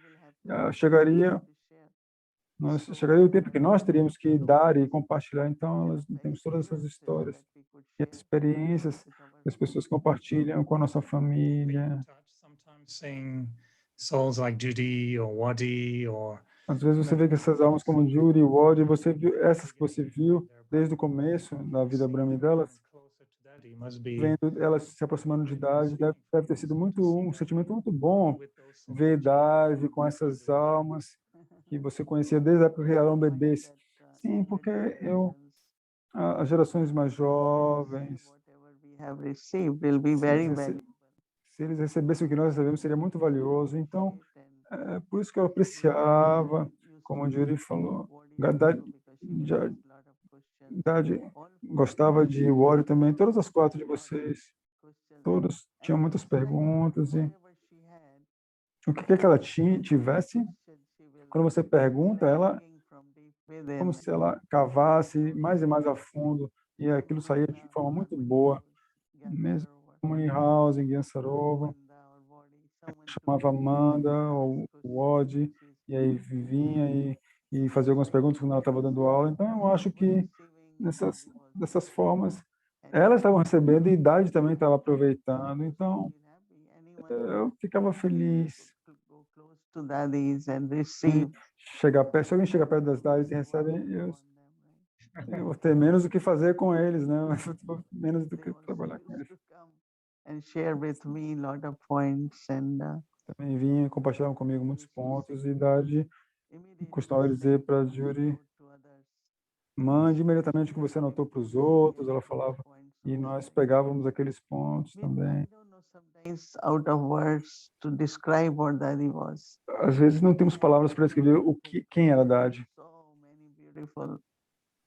chegaria o tempo que nós teríamos que dar e compartilhar. Então, nós temos todas essas histórias e experiências que as pessoas compartilham com a nossa família. Souls like Judy or Wadi or Às vezes você vê que essas almas como Judy e Wadi, você viu essas que você viu desde o começo da vida Brahmin delas, vendo elas se aproximando de idade, deve ter sido um sentimento muito bom ver idade com essas almas que você conhecia desde a época que eram bebês. Sim, porque as gerações mais jovens, se eles recebessem o que nós recebemos, seria muito valioso. Então, é por isso que eu apreciava, como o Judy falou, Dade gostava de Wari também, todas as 4 de vocês, todos tinham muitas perguntas, e o que que ela tivesse, quando você pergunta, ela, como se ela cavasse mais e mais a fundo, e aquilo saía de forma muito boa, mesmo em House, em Gansarova, chamava Amanda ou Wadi, e aí vinha e fazia algumas perguntas quando ela estava dando aula. Então, eu acho que dessas formas, elas estavam recebendo e a idade também estava aproveitando. Então, eu ficava feliz. Chegar perto, se alguém chega perto das idades e recebe, eu vou ter menos o que fazer com eles, né? Menos do que trabalhar com eles. Também vinha, compartilhava comigo muitos pontos, e idade costumava dizer para a Judy, mande imediatamente o que você anotou para os outros. Ela falava, E nós pegávamos aqueles pontos também. I don't know, sometimes out of words to describe what Dadi was. Às vezes não temos palavras para descrever quem era Dadi. So many beautiful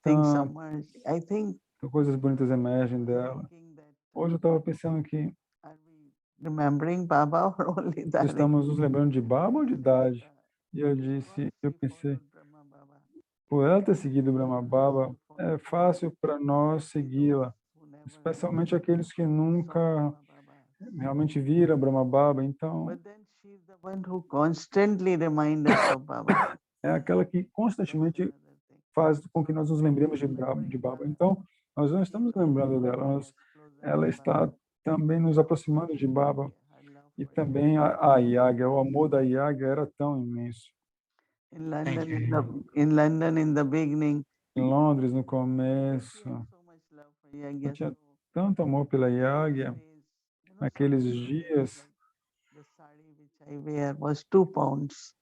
things Então, emerge. I think coisas bonitas emergem dela. thinking that, Hoje eu estava pensando que are we remembering Baba or only Dadi? estamos nos lembrando de Baba ou de Dadi? E eu disse, eu pensei, Brahma Baba, por ela ter seguido Brahma Baba, é fácil para nós segui-la, who never especialmente aqueles que nunca Brahma Baba. realmente viram Brahma Baba. Então, But then she's the one who constantly reminds us of Baba. é aquela que constantemente faz com que nós nos lembremos de Baba. Então, nós não estamos lembrando dela, ela está também nos aproximando de Baba. E também a Yaga, o amor da Yaga era tão imenso. In London, in the beginning, Em Londres, no she começo, had so much love for eu Yagya. tinha tanto amor pela Yaga, naqueles dias. The sari which I wear was 2 pounds.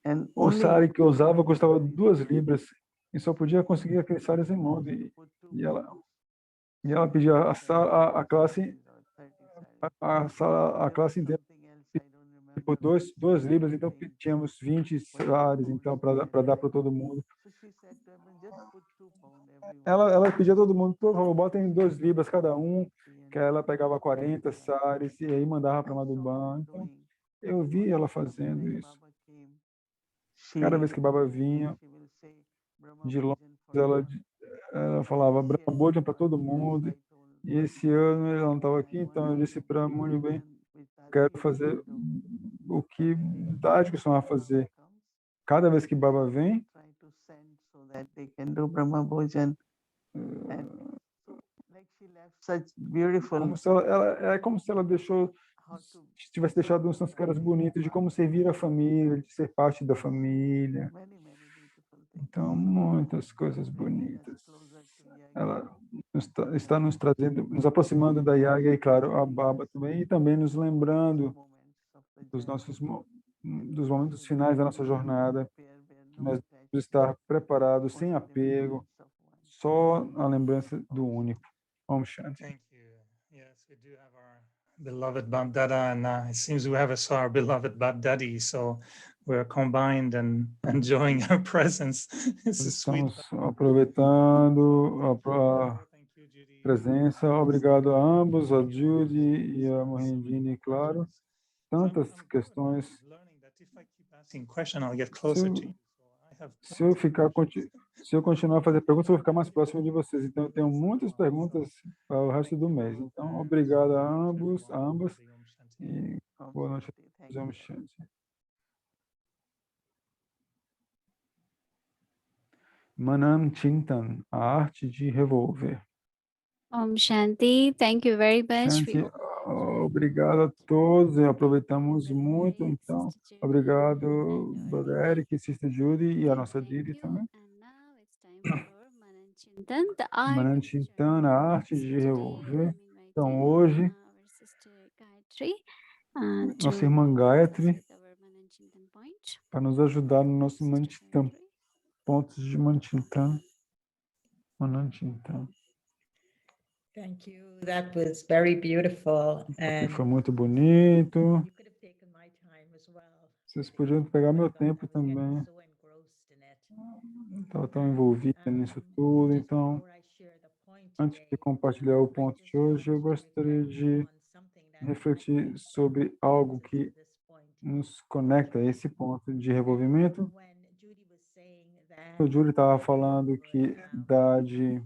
And O only sari que eu usava custava 2 libras e só podia conseguir aqueles saris em Londres. put 2 E ela pedia a classe a classe inteira por 2 libras, então tínhamos 20 salários então para dar para todo mundo. Ela pedia a todo mundo, por favor, botem 2 libras cada um, que ela pegava 40 salários e aí mandava para Madhuban. Então, eu vi ela fazendo isso. Cada vez que Baba vinha de Londres, ela falava Brahma Bhojan para todo mundo. E esse ano ela não estava aqui, então eu disse para a Muni, bem, quero fazer o que Dadi costuma fazer. Cada vez que Baba vem, como se ela tivesse deixado uns sanskaras bonitos de como servir a família, de ser parte da família. Então, muitas coisas bonitas. Ela está nos trazendo, nos aproximando da Yaga e, claro, a Baba também, e também nos lembrando dos momentos finais da nossa jornada, que nós devemos estar preparados, sem apego, só a lembrança do único. Om Shanti. Thank you. Yes, we do have our beloved Bab Dada, and it seems we have also our beloved Bab Daddy, so we're combined and enjoying our presence. It's a sweet. Estamos aproveitando a presença. Obrigado a ambos, a Judy e a Mohendini, claro. Tantas questões. Se eu continuar a fazer perguntas, eu vou ficar mais próximo de vocês. Então, eu tenho muitas perguntas para o resto do mês. Então, obrigado a ambas. E boa noite a todos. Om Shanti. Manan Chintan, a arte de revolver. Om Shanti. Thank you very much. Shanti, obrigado a todos. Aproveitamos muito. Então, obrigado, Brother Eric, Sister Judy e a nossa Didi também. Manan Chintan, a arte de revolver. Então, hoje, nossa irmã Gayatri, para nos ajudar no nosso Manchintan, pontos de Manchintan. Manan Chintan. Thank you. That was very beautiful. Foi muito bonito. Vocês podiam pegar meu tempo também. Estava tão envolvida nisso tudo. Então, antes de compartilhar o ponto de hoje, eu gostaria de refletir sobre algo que nos conecta a esse ponto de revolvimento. O Judy estava falando que Dadi,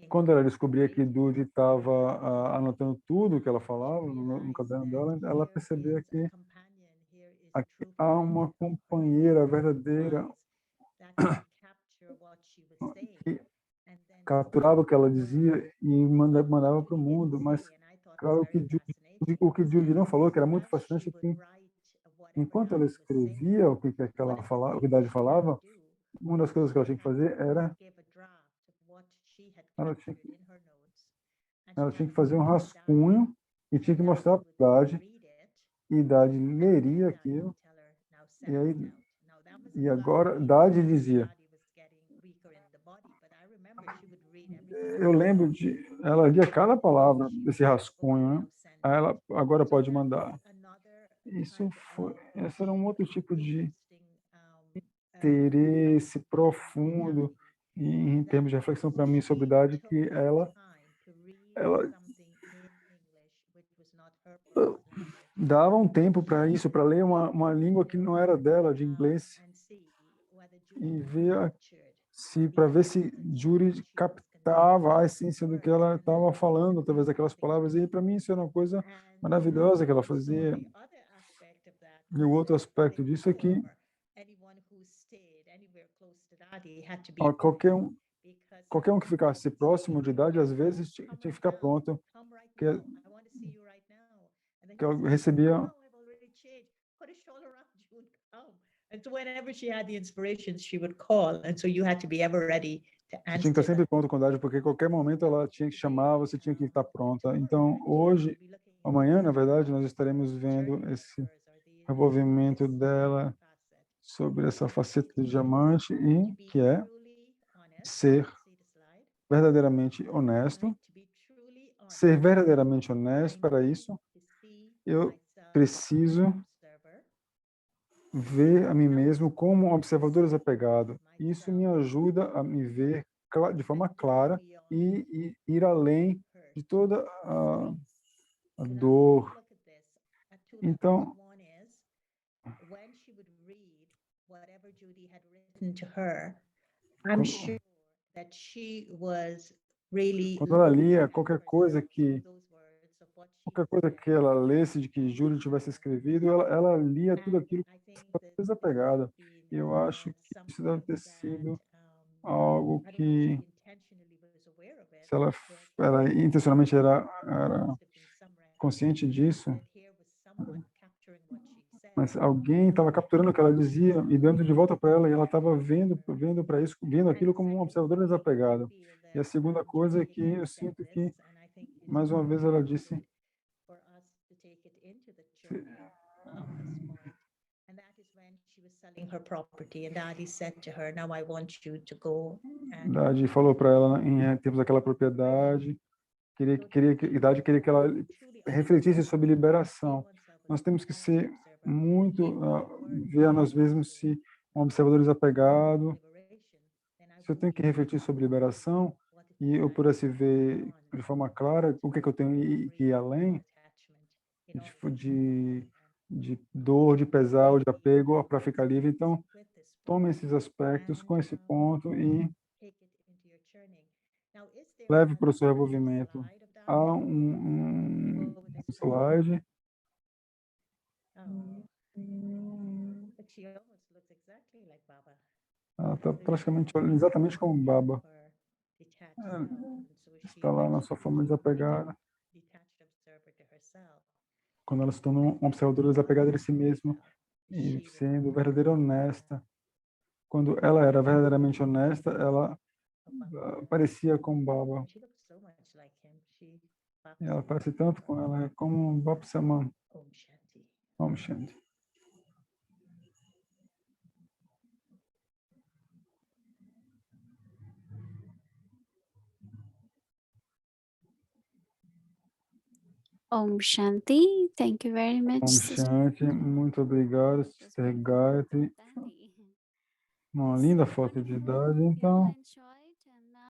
quando ela descobria que Judy estava anotando tudo que ela falava no caderno dela, ela percebia que aqui há uma companheira verdadeira que capturava o que ela dizia e mandava para o mundo. Mas, claro, o que Judy não falou, que era muito fascinante, é que enquanto ela escrevia o que ela falava, o que Dadi falava, uma das coisas que ela tinha que fazer era ela tinha que fazer um rascunho e tinha que mostrar para Dadi, e Dadi leria aquilo, e agora Dadi dizia, eu lembro de ela lia cada palavra desse rascunho, né? Aí ela agora pode mandar. Esse era um outro tipo de interesse profundo em termos de reflexão para mim sobre idade, que ela dava um tempo para isso, para ler uma língua que não era dela, de inglês, e ver para ver se Judy captava a essência do que ela estava falando através daquelas palavras. E para mim isso era uma coisa maravilhosa que ela fazia. E o outro aspecto disso é que qualquer um que ficasse próximo de idade, às vezes tinha que ficar pronto, que eu recebia. And so whenever she had the inspirations, she would call, and so you had to be ever ready to Você tinha que estar answer. sempre pronto com a idade, porque a qualquer momento ela tinha que chamar, você tinha que estar pronta. Então, hoje, amanhã, na verdade, nós estaremos vendo esse envolvimento dela sobre essa faceta do diamante, e que é ser verdadeiramente honesto. Ser verdadeiramente honesto, para isso, eu preciso ver a mim mesmo como um observador desapegado. Isso me ajuda a me ver de forma clara e ir além de toda a dor. Então, quando ela lia qualquer coisa que ela lesse de que Júlio tivesse escrevido, ela lia tudo aquilo desapegada. E eu acho que isso deve ter sido algo que, se ela intencionalmente era consciente disso, mas alguém estava capturando o que ela dizia e dando de volta para ela, e ela estava vendo para isso, vendo aquilo como um observador desapegado. E a segunda coisa é que eu sinto que, mais uma vez, ela disse Her property, and Daddy said to her, "Now I want you to go." Daddy falou para ela em termos daquela propriedade, Daddy queria que ela refletisse sobre liberação. Nós temos que ser muito ver a nós mesmos se um observador desapegado. Se eu tenho que refletir sobre liberação e eu pudesse ver de forma clara o que eu tenho que ir além de dor, de pesar ou de apego para ficar livre. Então, tome esses aspectos com esse ponto e leve para o seu envolvimento. Há um slide. Ela está praticamente exatamente como Baba. Está lá na sua forma desapegada. Quando ela se tornou um observador desapegado de si mesmo e sendo verdadeira honesta. Quando ela era verdadeiramente honesta, ela parecia com Baba. E ela parece tanto com ela, como Baba Saman. Om Shanti. Om Shanti. Thank you very much. Om Shanti. Muito obrigado, Sister Gayatri. Uma linda foto de idade, então.